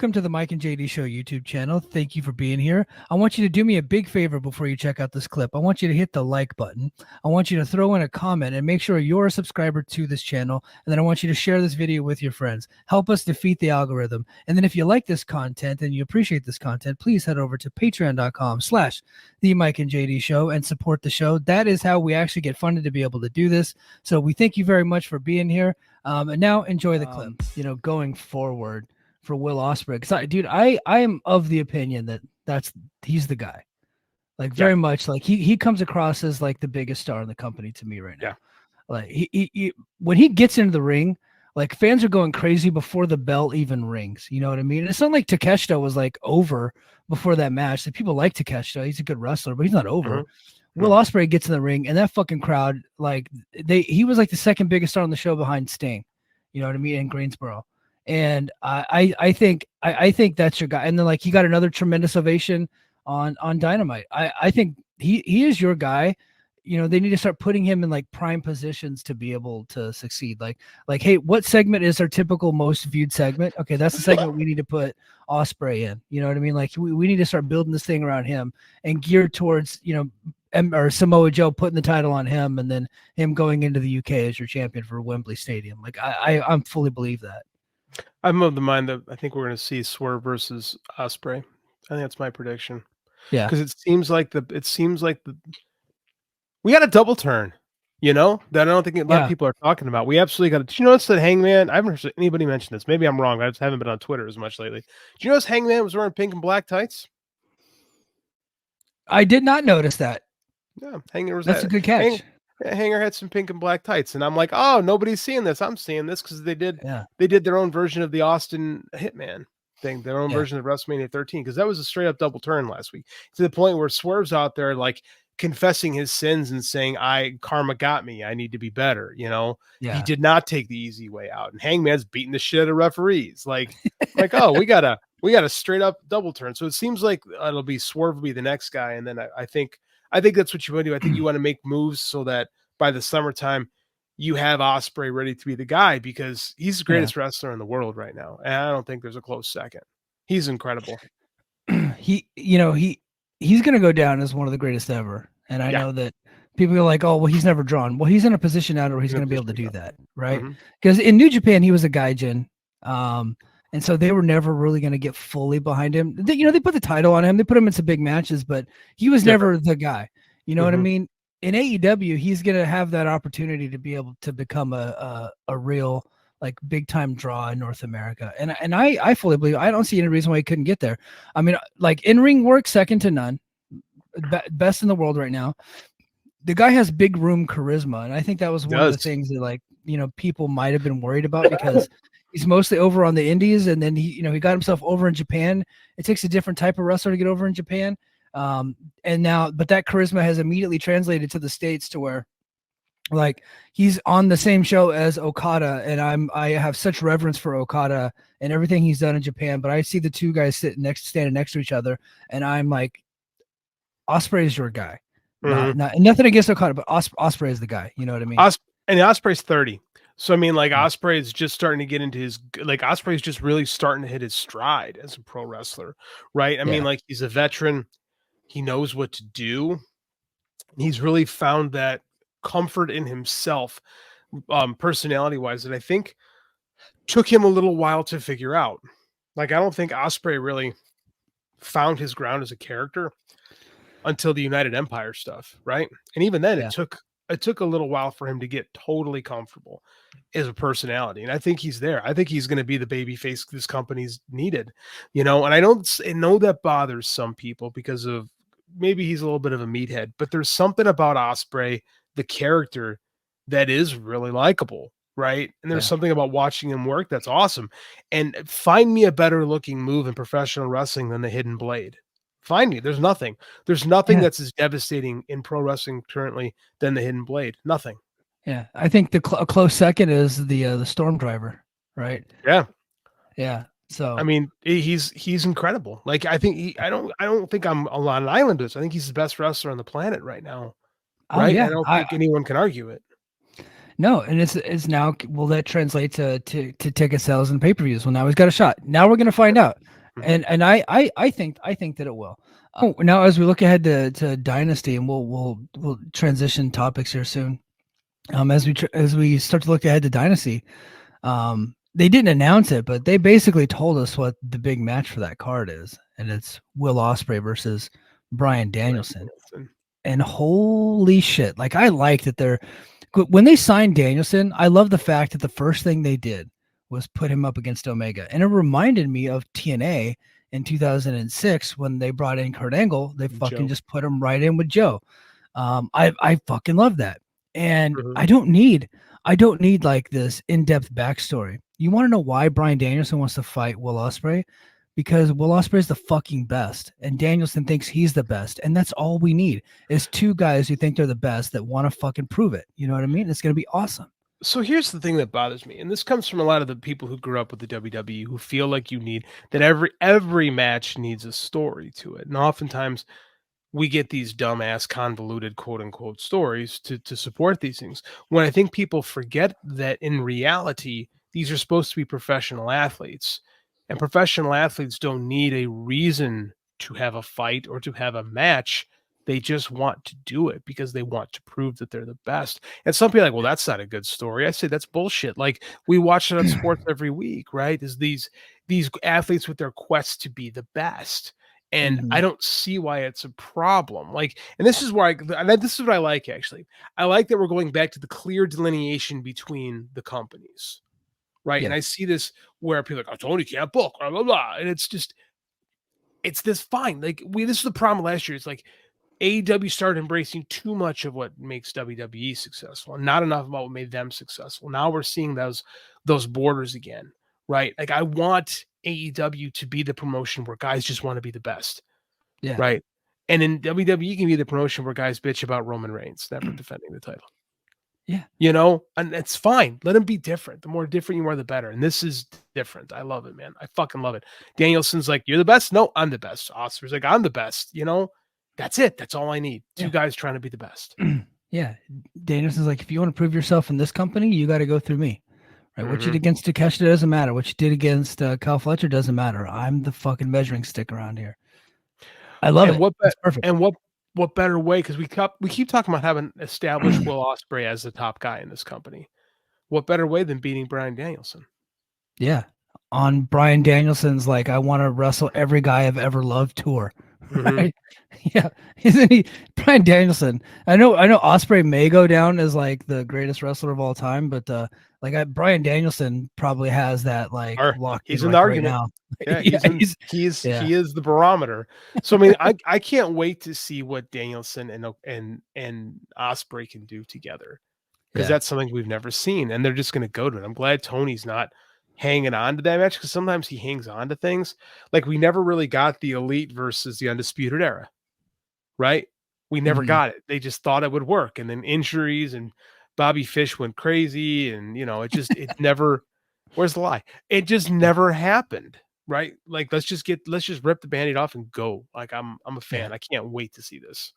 Welcome to the Mike and JD Show YouTube channel. Thank you for being here. I want you to do me a big favor before you check out this clip. I want you to hit the like button. I want you to throw in a comment and make sure you're a subscriber to this channel. And then I want you to share this video with your friends. Help us defeat the algorithm. And then if you like this content and you appreciate this content, please head over to patreon.com/the Mike and JD Show and support the show. That is how we actually get funded to be able to do this. So we thank you very much for being here. And now enjoy the clip. Going forward for Will Ospreay, because I am of the opinion that he's the guy. Like very much like he comes across as like the biggest star in the company to me right now. Yeah. Like he when he gets into the ring, like fans are going crazy before the bell even rings. You know what I mean? It's not like Takeshita was like over before that match. Like, people like Takeshita. He's a good wrestler, but he's not over. Will Ospreay gets in the ring, and that fucking crowd, like he was like the second biggest star on the show behind Sting. You know what I mean? In Greensboro. And I think that's your guy. And then like he got another tremendous ovation on Dynamite. I think he is your guy. You know, they need to start putting him in like prime positions to be able to succeed. Like, hey, what segment is our typical most viewed segment? Okay, that's the segment we need to put Ospreay in. You know what I mean? Like we need to start building this thing around him and geared towards, you know, or Samoa Joe putting the title on him and then him going into the UK as your champion for Wembley Stadium. Like I'm fully believe that. I'm of the mind that I think we're going to see Swerve versus Ospreay. I think that's my prediction. Yeah, because it seems like we got a double turn, you know, that I don't think a lot of people are talking about. We absolutely got. Did you notice that Hangman? I haven't heard anybody mention this. Maybe I'm wrong. I just haven't been on Twitter as much lately. Did you notice Hangman was wearing pink and black tights? I did not notice that. Yeah, Hanger was. That's a good catch. Hanger had some pink and black tights, and I'm like, oh, nobody's seeing this. I'm seeing this because they did their own version of the Austin Hitman thing, their own version of WrestleMania 13, because that was a straight up double turn last week, to the point where Swerve's out there like confessing his sins and saying, karma got me. I need to be better. You know, he did not take the easy way out, and Hangman's beating the shit out of referees. Like, oh, we got a straight up double turn. So it seems like it'll be Swerve will be the next guy, and then I think that's what you want to do. I think you want to make moves so that by the summertime, you have Ospreay ready to be the guy, because he's the greatest wrestler in the world right now. And I don't think there's a close second. He's incredible. He's going to go down as one of the greatest ever. And I know that people are like, oh, well, he's never drawn. Well, he's in a position now where he's going to be able to do that. Right. Because in New Japan, he was a gaijin. And so they were never really going to get fully behind him. They put the title on him. They put him in some big matches, but he was never the guy. You know what I mean? In AEW, he's going to have that opportunity to be able to become a real like big time draw in North America. And I fully believe, I don't see any reason why he couldn't get there. I mean, like in ring work, second to none, best in the world right now. The guy has big room charisma. And I think that was one of the things that like, people might've been worried about, because he's mostly over on the indies, and then he got himself over in Japan. It takes a different type of wrestler to get over in Japan. But that charisma has immediately translated to the States to where like he's on the same show as Okada, and I have such reverence for Okada and everything he's done in Japan. But I see the two guys standing next to each other, and I'm like, Ospreay is your guy. Nothing against Okada, but Ospreay is the guy. You know what I mean? And Ospreay's 30. So, I mean, like, Ospreay is just starting to get into Ospreay's just really starting to hit his stride as a pro wrestler, right? I mean, like, he's a veteran. He knows what to do. He's really found that comfort in himself, personality-wise, that I think took him a little while to figure out. Like, I don't think Ospreay really found his ground as a character until the United Empire stuff, right? And even then, it took a little while for him to get totally comfortable as a personality. And I think he's there. I think he's going to be the baby face this company's needed, and I know that bothers some people because of maybe he's a little bit of a meathead, but there's something about Ospreay, the character, that is really likable, right? And there's something about watching him work that's awesome. And find me a better looking move in professional wrestling than the Hidden Blade. Find me. There's nothing that's as devastating in pro wrestling currently than the Hidden Blade. Nothing. Yeah. I think a close second is the Storm Driver, right? Yeah. Yeah. So, I mean, he's incredible. Like, I think I don't think I'm on an island with this. I think he's the best wrestler on the planet right now. Right. I don't think anyone can argue it. No, and it's now, will that translate to ticket sales and pay-per-views? Well, now he's got a shot. Now we're gonna find out. And I think that it will. Now as we look ahead to Dynasty, and we'll transition topics here soon. As we start to look ahead to Dynasty, they didn't announce it, but they basically told us what the big match for that card is, and it's Will Ospreay versus Bryan Danielson. And holy shit, like, I like that they're, when they signed Danielson, I love the fact that the first thing they did was put him up against Omega. And it reminded me of TNA in 2006 when they brought in Kurt Angle. They fucking just put him right in with Joe. I fucking love that. And I don't need like this in-depth backstory. You want to know why Bryan Danielson wants to fight Will Ospreay? Because Will Ospreay is the fucking best, and Danielson thinks he's the best, and that's all we need is two guys who think they're the best that want to fucking prove it. You know what I mean? It's going to be awesome. So here's the thing that bothers me, and this comes from a lot of the people who grew up with the WWE, who feel like you need that every match needs a story to it, and oftentimes we get these dumbass convoluted quote unquote stories to support these things, when I think people forget that in reality these are supposed to be professional athletes, and professional athletes don't need a reason to have a fight or to have a match. They just want to do it because they want to prove that they're the best. And some people are like, well, that's not a good story. I say that's bullshit. Like, we watch it on sports every week, right? There's these athletes with their quest to be the best. And I don't see why it's a problem. Like, and this is where this is what I like, actually. I like that we're going back to the clear delineation between the companies, right? Yeah. And I see this where people are like, oh, Tony can't book, blah, blah, blah. And it's just, it's this fine. Like, this is the problem last year. It's like AEW started embracing too much of what makes WWE successful and not enough about what made them successful. Now we're seeing those borders again, right? Like, I want AEW to be the promotion where guys just want to be the best. Yeah. Right. And in WWE can be the promotion where guys bitch about Roman Reigns never defending the title. Yeah. You know, and it's fine. Let him be different. The more different you are, the better. And this is different. I love it, man. I fucking love it. Danielson's like, you're the best? No, I'm the best. Ospreay's like, I'm the best. You know, that's it. That's all I need. Two guys trying to be the best. Yeah. Danielson's like, if you want to prove yourself in this company, you got to go through me. Right? What you did against Takeshita doesn't matter. What you did against Kyle Fletcher doesn't matter. I'm the fucking measuring stick around here. I love it. That's perfect. And what better way? Because we keep talking about having established Will Ospreay as the top guy in this company. What better way than beating Bryan Danielson? Yeah, on Bryan Danielson's like, I want to wrestle every guy I've ever loved tour. Right? Yeah, isn't he? Bryan Danielson. I know Ospreay may go down as like the greatest wrestler of all time, but Bryan Danielson probably has that like locked. He's in the argument now. Yeah, he is the barometer. So I mean, I can't wait to see what Danielson and Ospreay can do together, because that's something we've never seen, and they're just going to go to it. I'm glad Tony's not hanging on to that match, because sometimes he hangs on to things. Like, we never really got the Elite versus the Undisputed Era, right? We never got it. They just thought it would work, and then injuries and Bobby Fish went crazy, and it never. Where's the lie? It just never happened, right? Like, let's just rip the Band-Aid off and go. Like, I'm a fan. I can't wait to see this.